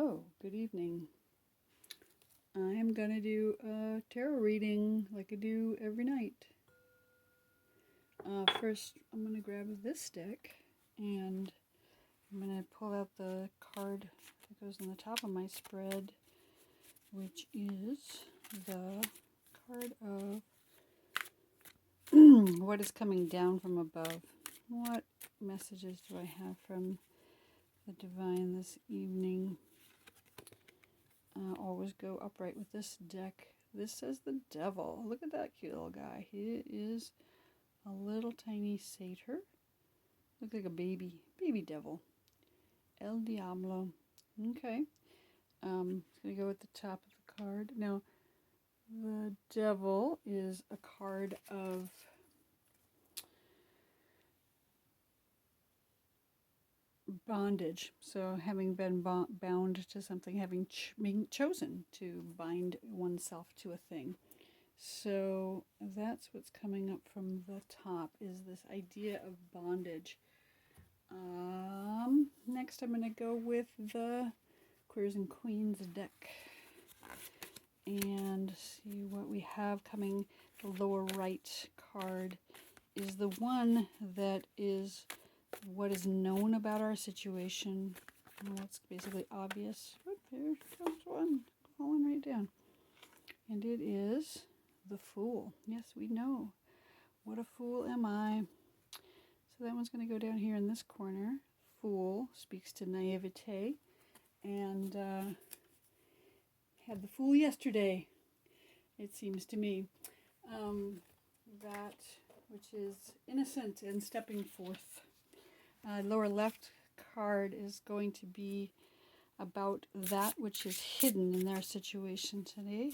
Hello, good evening. I am going to do a tarot reading like I do every night. First, I'm going to grab this deck and I'm going to pull out the card that goes on the top of my spread, which is the card of what is coming down from above. What messages do I have from the divine this evening? Always go upright with this deck. This says the devil. Look at that cute little guy. He is a little tiny satyr. Looks like a baby devil. El Diablo. Okay. It's going to go at the top of the card. Now, the devil is a card of bondage. So having been bound to something, being chosen to bind oneself to a thing. So that's what's coming up from the top, is this idea of bondage. Next I'm going to go with the Queers and Queens deck and see what we have coming. The lower right card is the one that is what is known about our situation. Well, it's basically obvious. Oh, there comes one falling right down. And it is the Fool. Yes, we know. What a fool am I. So that one's going to go down here in this corner. Fool speaks to naivete. And had the Fool yesterday, it seems to me. That which is innocent and stepping forth. Lower left card is going to be about that which is hidden in their situation today.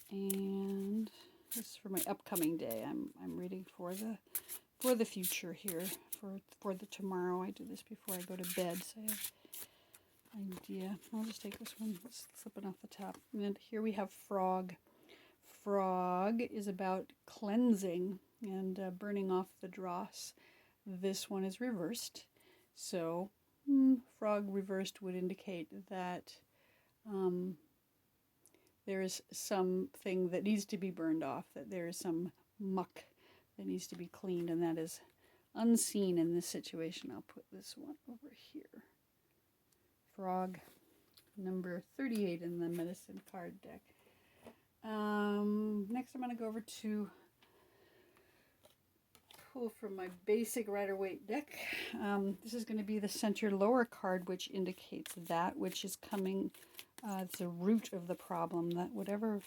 And this is for my upcoming day. I'm reading for the future here, for the tomorrow. I do this before I go to bed, so I have an idea. I'll just take this one, it's slipping off the top. And here we have Frog. Frog is about cleansing and burning off the dross. This one is reversed. So Frog reversed would indicate that there is something that needs to be burned off, that there is some muck that needs to be cleaned, and that is unseen in this situation. I'll put this one over here. Frog, number 38 in the medicine card deck. Next I'm going to go over to pull from my basic Rider-Waite deck. This is going to be the center lower card, which indicates that which is coming. It's the root of the problem, that whatever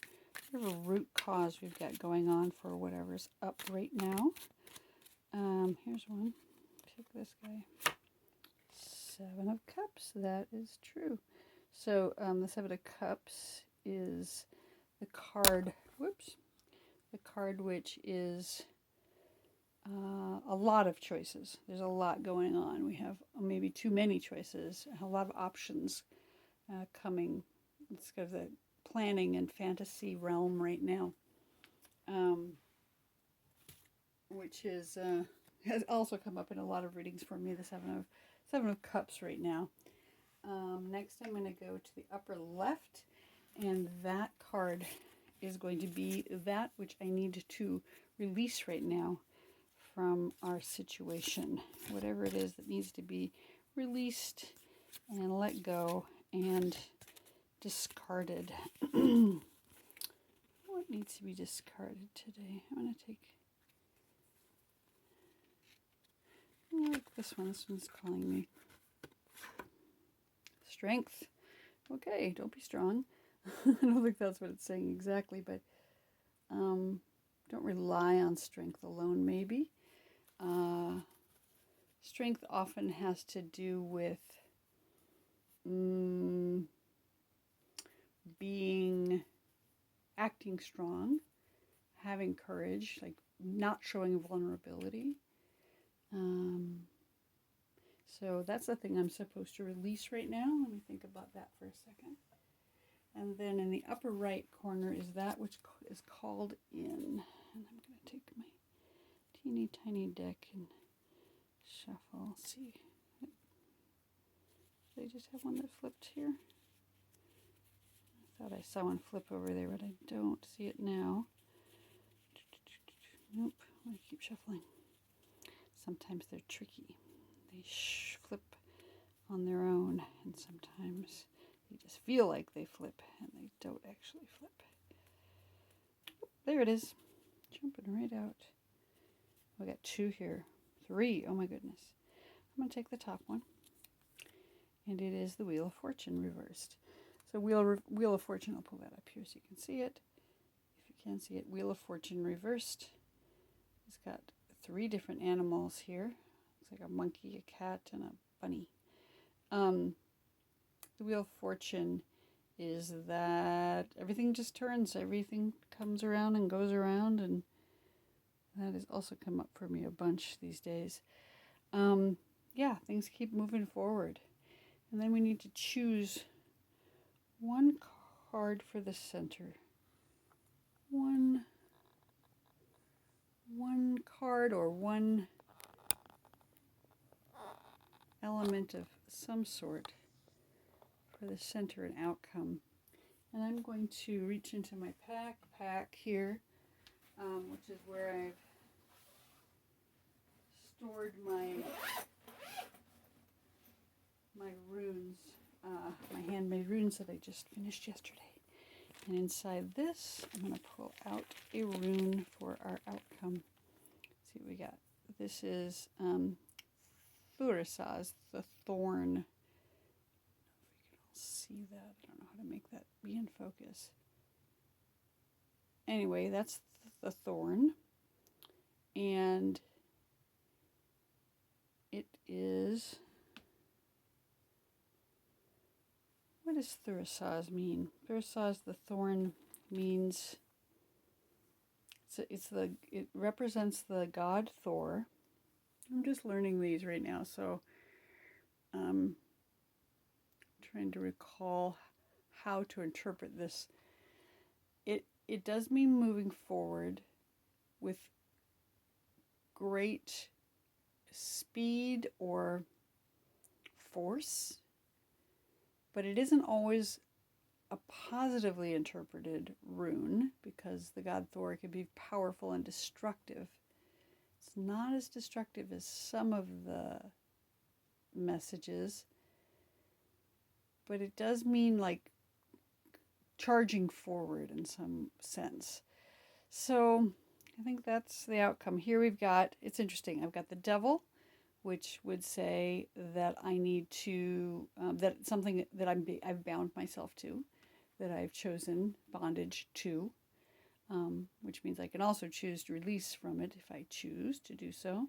root cause we've got going on for whatever's up right now. Here's one. Take this guy. Seven of Cups. That is true. So the Seven of Cups is the card. The card which is a lot of choices. There's a lot going on. We have maybe too many choices. A lot of options coming. It's kind of the planning and fantasy realm right now, which is has also come up in a lot of readings for me. The Seven of Cups right now. Next, I'm going to go to the upper left, and that card is going to be that which I need to release right now from our situation. Whatever it is that needs to be released and let go and discarded. What needs to be discarded today? I'm going to take, I like this one. This one's calling me. Strength. Okay, don't be strong. I don't think that's what it's saying exactly, but don't rely on strength alone, maybe. Strength often has to do with acting strong, having courage, like not showing vulnerability. So that's the thing I'm supposed to release right now. Let me think about that for a second. And then in the upper right corner is that which is called in. And I'm going to take my teeny tiny deck and shuffle. Let's see. Did I just have one that flipped here? Thought I saw one flip over there, but I don't see it now. Nope, I keep shuffling. Sometimes they're tricky. They flip on their own, and sometimes they just feel like they flip, and they don't actually flip. There it is, jumping right out. We got 2 here, 3, oh my goodness. I'm going to take the top one, and it is the Wheel of Fortune reversed. So Wheel of Fortune, I'll pull that up here so you can see it. If you can't see it, Wheel of Fortune reversed. It's got 3 different animals here. Looks like a monkey, a cat, and a bunny. The Wheel of Fortune is that everything just turns, everything comes around and goes around, and that has also come up for me a bunch these days. Yeah, things keep moving forward. And then we need to choose one card for the center. One card or one element of some sort for the center and outcome. And I'm going to reach into my pack here, which is where I've stored my runes, my handmade runes that I just finished yesterday. And inside this, I'm going to pull out a rune for our outcome. Let's see what we got. This is Thurisaz, the thorn. I don't know if you can all see that. I don't know how to make that be in focus. Anyway, that's the thorn. And it is... What does Thurisaz mean? Thurisaz, the thorn, means it represents the god Thor. I'm just learning these right now, so I'm trying to recall how to interpret this. It does mean moving forward with great speed or force. But it isn't always a positively interpreted rune, because the god Thor can be powerful and destructive. It's not as destructive as some of the messages, but it does mean like charging forward in some sense. So I think that's the outcome. Here we've got, it's interesting, I've got the devil, which would say that I need to, that something that I've bound myself to, that I've chosen bondage to, which means I can also choose to release from it if I choose to do so.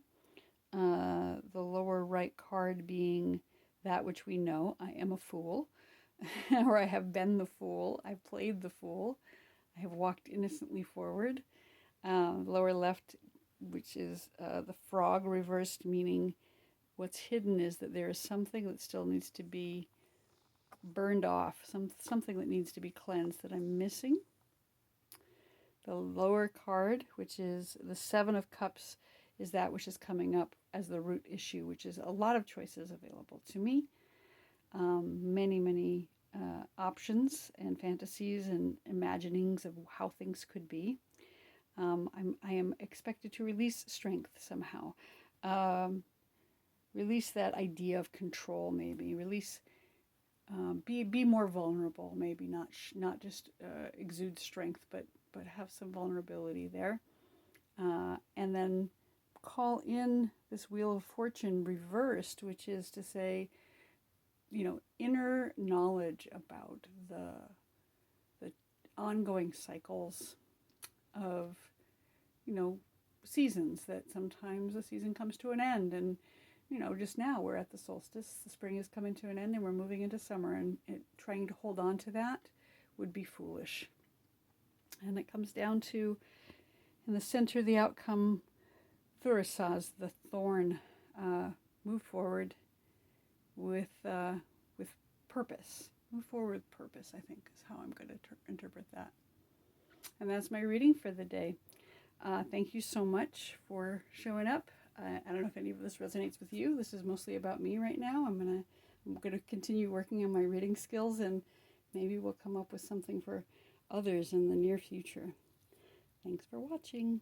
The lower right card being that which we know, I am a fool, or I have been the fool, I've played the fool, I have walked innocently forward. Lower left, which is the frog reversed, meaning what's hidden is that there is something that still needs to be burned off, something that needs to be cleansed that I'm missing. The lower card, which is the 7 of Cups, is that which is coming up as the root issue, which is a lot of choices available to me. Many options and fantasies and imaginings of how things could be. I am expected to release strength somehow. Release that idea of control, maybe. Release, be more vulnerable, maybe not just exude strength, but have some vulnerability there. And then call in this Wheel of Fortune reversed, which is to say, inner knowledge about the ongoing cycles of, seasons, that sometimes a season comes to an end, and just now we're at the solstice, the spring is coming to an end and we're moving into summer, and trying to hold on to that would be foolish. And it comes down to, in the center of the outcome, Thurisaz, the thorn, move forward with purpose. Move forward with purpose, I think, is how I'm going to interpret that. And that's my reading for the day. Thank you so much for showing up. I don't know if any of this resonates with you. This is mostly about me right now. I'm gonna continue working on my reading skills and maybe we'll come up with something for others in the near future. Thanks for watching.